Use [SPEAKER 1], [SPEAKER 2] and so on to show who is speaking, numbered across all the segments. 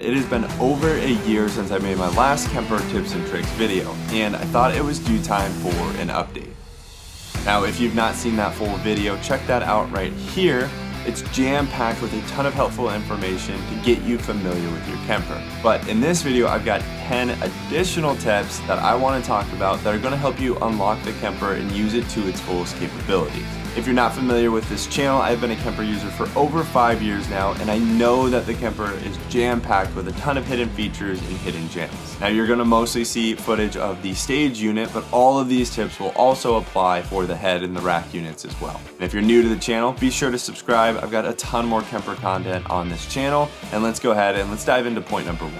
[SPEAKER 1] It has been over a year since I made my last Kemper tips and tricks video, and I thought it was due time for an update. Now, if you've not seen that full video, check that out right here. It's jam-packed with a ton of helpful information to get you familiar with your Kemper. But in this video, I've got 10 additional tips that I want to talk about that are going to help you unlock the Kemper and use it to its fullest capabilities. If you're not familiar with this channel, I've been a Kemper user for over 5 years now, and I know that the Kemper is jam-packed with a ton of hidden features and hidden gems. Now, you're going to mostly see footage of the stage unit, but all of these tips will also apply for the head and the rack units as well. And if you're new to the channel, be sure to subscribe. I've got a ton more Kemper content on this channel, and let's go ahead and let's dive into point number 1.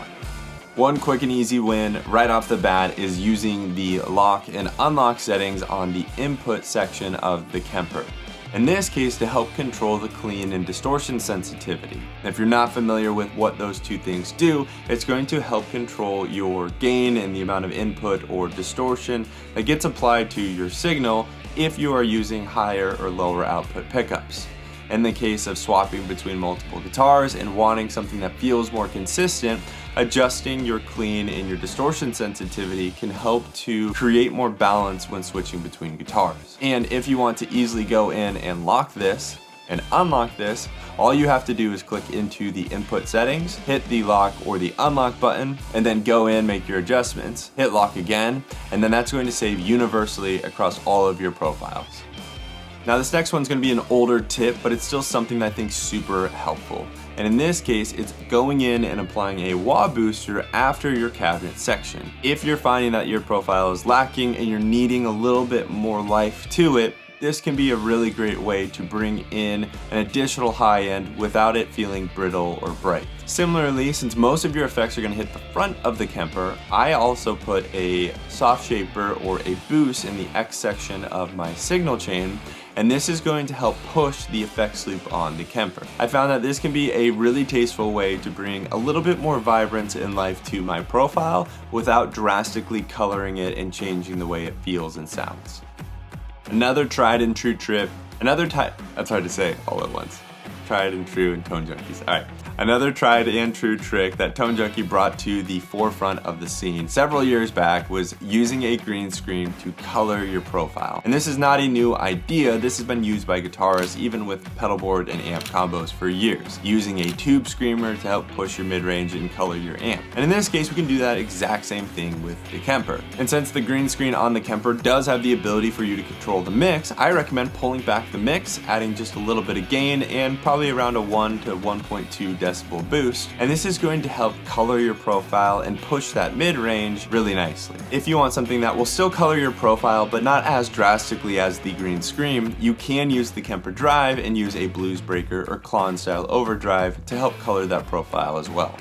[SPEAKER 1] One quick and easy win right off the bat is using the lock and unlock settings on the input section of the Kemper. In this case, to help control the clean and distortion sensitivity. If you're not familiar with what those two things do, it's going to help control your gain and the amount of input or distortion that gets applied to your signal if you are using higher or lower output pickups. In the case of swapping between multiple guitars and wanting something that feels more consistent, adjusting your clean and your distortion sensitivity can help to create more balance when switching between guitars. And if you want to easily go in and lock this and unlock this, all you have to do is click into the input settings, hit the lock or the unlock button, and then go in, make your adjustments, hit lock again, and then that's going to save universally across all of your profiles. Now, this next one's going to be an older tip, but it's still something that I think is super helpful. And in this case, it's going in and applying a wah booster after your cabinet section. If you're finding that your profile is lacking and you're needing a little bit more life to it, this can be a really great way to bring in an additional high end without it feeling brittle or bright. Similarly, since most of your effects are going to hit the front of the Kemper, I also put a soft shaper or a boost in the X section of my signal chain, and this is going to help push the effects loop on the Kemper. I found that this can be a really tasteful way to bring a little bit more vibrance and life to my profile without drastically coloring it and changing the way it feels and sounds. Another tried and true trick, that's hard to say all at once. Tried and true and Tone Junkies. All right. Another tried and true trick that Tone Junkie brought to the forefront of the scene several years back was using a green screen to color your profile. And this is not a new idea. This has been used by guitarists, even with pedalboard and amp combos for years, using a tube screamer to help push your mid-range and color your amp. And in this case, we can do that exact same thing with the Kemper. And since the green screen on the Kemper does have the ability for you to control the mix, I recommend pulling back the mix, adding just a little bit of gain, and probably around a 1 to 1.2 decibel boost, and this is going to help color your profile and push that mid-range really nicely. If you want something that will still color your profile but not as drastically as the green screen, you can use the Kemper Drive and use a blues breaker or Klon style overdrive to help color that profile as well.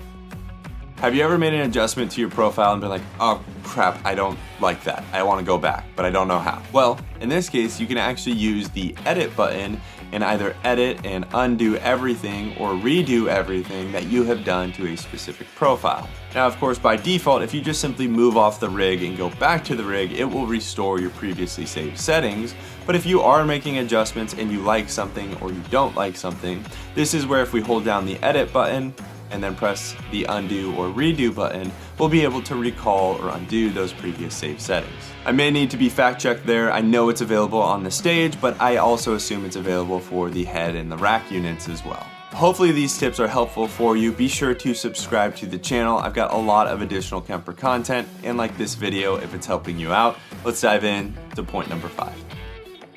[SPEAKER 1] Have you ever made an adjustment to your profile and been like, oh crap, I don't like that, I want to go back, but I don't know how? Well, in this case, you can actually use the edit button and either edit and undo everything or redo everything that you have done to a specific profile. Now, of course, by default, if you just simply move off the rig and go back to the rig, it will restore your previously saved settings. But if you are making adjustments and you like something or you don't like something, this is where if we hold down the edit button and then press the undo or redo button, we'll be able to recall or undo those previous saved settings. I may need to be fact checked there. I know it's available on the stage, but I also assume it's available for the head and the rack units as well. Hopefully these tips are helpful for you. Be sure to subscribe to the channel. I've got a lot of additional Kemper content, and like this video if it's helping you out. Let's dive in to point number 5.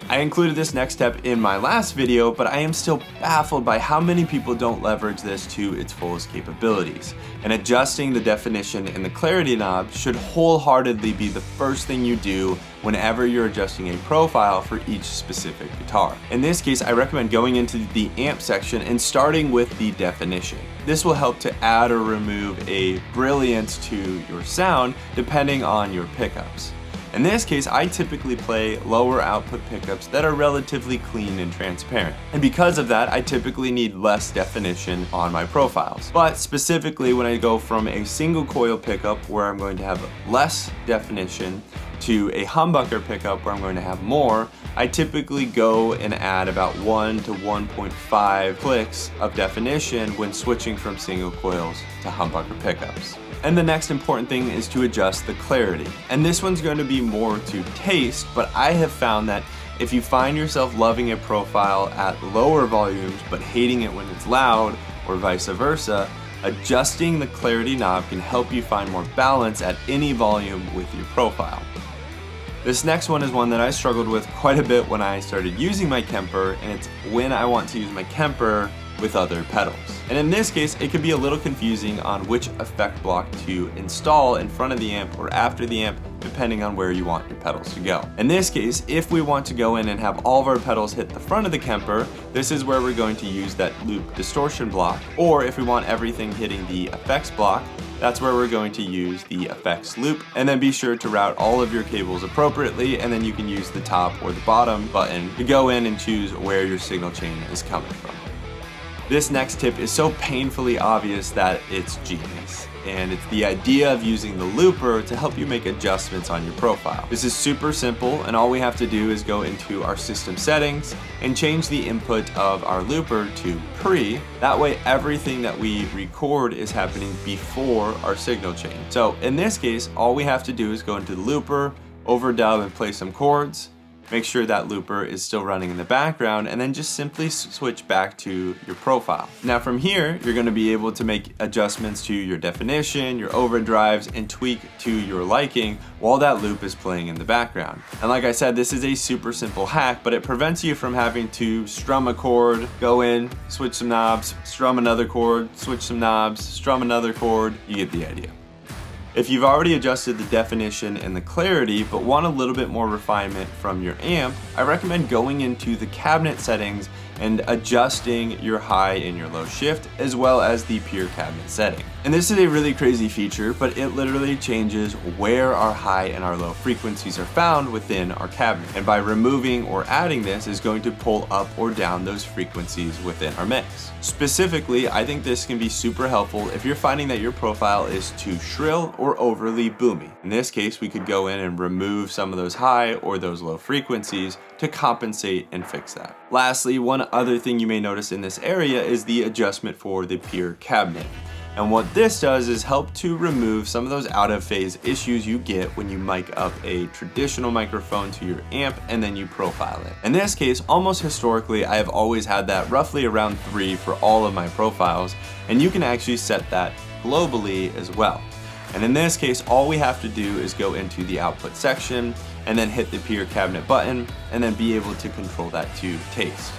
[SPEAKER 1] I included this next step in my last video, but I am still baffled by how many people don't leverage this to its fullest capabilities. And adjusting the definition and the clarity knob should wholeheartedly be the first thing you do whenever you're adjusting a profile for each specific guitar. In this case, I recommend going into the amp section and starting with the definition. This will help to add or remove a brilliance to your sound depending on your pickups. In this case, I typically play lower output pickups that are relatively clean and transparent. And because of that, I typically need less definition on my profiles. But specifically when I go from a single coil pickup where I'm going to have less definition to a humbucker pickup where I'm going to have more, I typically go and add about 1 to 1.5 clicks of definition when switching from single coils to humbucker pickups. And the next important thing is to adjust the clarity. And this one's going to be more to taste, but I have found that if you find yourself loving a profile at lower volumes but hating it when it's loud, or vice versa, adjusting the clarity knob can help you find more balance at any volume with your profile. This next one is one that I struggled with quite a bit when I started using my Kemper, and it's when I want to use my Kemper with other pedals. And in this case, it can be a little confusing on which effect block to install in front of the amp or after the amp, depending on where you want your pedals to go. In this case, if we want to go in and have all of our pedals hit the front of the Kemper, this is where we're going to use that loop distortion block. Or if we want everything hitting the effects block, that's where we're going to use the effects loop. And then be sure to route all of your cables appropriately, and then you can use the top or the bottom button to go in and choose where your signal chain is coming from. This next tip is so painfully obvious that it's genius, and it's the idea of using the looper to help you make adjustments on your profile. This is super simple, and all we have to do is go into our system settings and change the input of our looper to pre. That way everything that we record is happening before our signal chain. So in this case, all we have to do is go into the looper, overdub and play some chords. Make sure that looper is still running in the background, and then just simply switch back to your profile. Now from here, you're going to be able to make adjustments to your definition, your overdrives, and tweak to your liking while that loop is playing in the background. And like I said, this is a super simple hack, but it prevents you from having to strum a chord, go in, switch some knobs, strum another chord, switch some knobs, strum another chord. You get the idea. If you've already adjusted the definition and the clarity, but want a little bit more refinement from your amp, I recommend going into the cabinet settings and adjusting your high and your low shift, as well as the pure cabinet setting. And this is a really crazy feature, but it literally changes where our high and our low frequencies are found within our cabinet. And by removing or adding this is going to pull up or down those frequencies within our mix. Specifically, I think this can be super helpful if you're finding that your profile is too shrill or overly boomy. In this case, we could go in and remove some of those high or those low frequencies to compensate and fix that. Lastly, one other thing you may notice in this area is the adjustment for the pure cabinet. And what this does is help to remove some of those out of phase issues you get when you mic up a traditional microphone to your amp and then you profile it. In this case, almost historically, I have always had that roughly around 3 for all of my profiles, and you can actually set that globally as well. And in this case, all we have to do is go into the output section and then hit the pure cabinet button and then be able to control that to taste.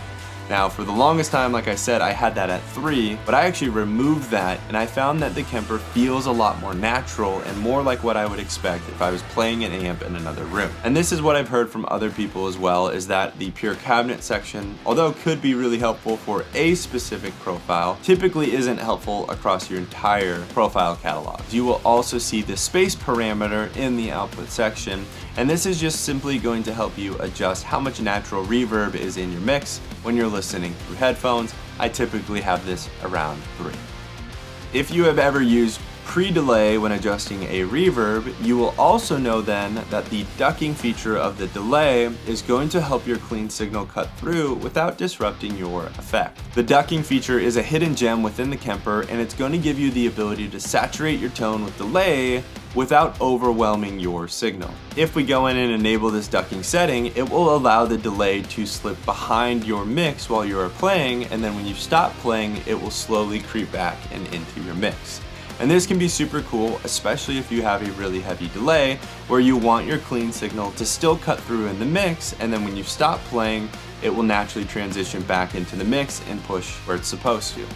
[SPEAKER 1] Now, for the longest time, like I said, I had that at 3, but I actually removed that, and I found that the Kemper feels a lot more natural and more like what I would expect if I was playing an amp in another room. And this is what I've heard from other people as well, is that the pure cabinet section, although it could be really helpful for a specific profile, typically isn't helpful across your entire profile catalog. You will also see the space parameter in the output section, and this is just simply going to help you adjust how much natural reverb is in your mix when you're listening through headphones. I typically have this around 3. If you have ever used pre-delay when adjusting a reverb, you will also know then that the ducking feature of the delay is going to help your clean signal cut through without disrupting your effect. The ducking feature is a hidden gem within the Kemper, and it's going to give you the ability to saturate your tone with delay without overwhelming your signal. If we go in and enable this ducking setting, it will allow the delay to slip behind your mix while you are playing, and then when you stop playing, it will slowly creep back and into your mix. And this can be super cool, especially if you have a really heavy delay where you want your clean signal to still cut through in the mix, and then when you stop playing, it will naturally transition back into the mix and push where it's supposed to.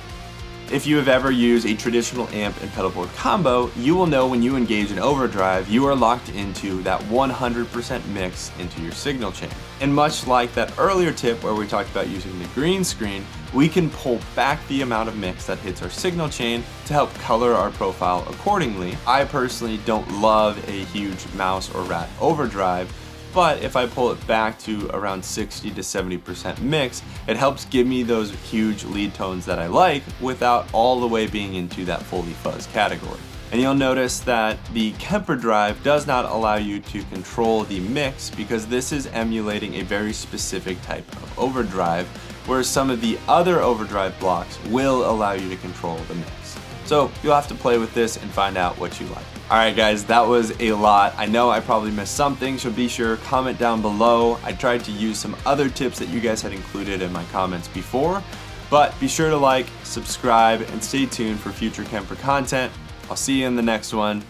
[SPEAKER 1] If you have ever used a traditional amp and pedal board combo, you will know when you engage in overdrive, you are locked into that 100% mix into your signal chain. And much like that earlier tip where we talked about using the green screen, we can pull back the amount of mix that hits our signal chain to help color our profile accordingly. I personally don't love a huge mouse or rat overdrive, but if I pull it back to around 60 to 70% mix, it helps give me those huge lead tones that I like without all the way being into that fully fuzz category. And you'll notice that the Kemper drive does not allow you to control the mix because this is emulating a very specific type of overdrive, whereas some of the other overdrive blocks will allow you to control the mix. So you'll have to play with this and find out what you like. Alright guys, that was a lot. I know I probably missed something, so be sure comment down below. I tried to use some other tips that you guys had included in my comments before, but be sure to like, subscribe, and stay tuned for future Kemper content. I'll see you in the next one.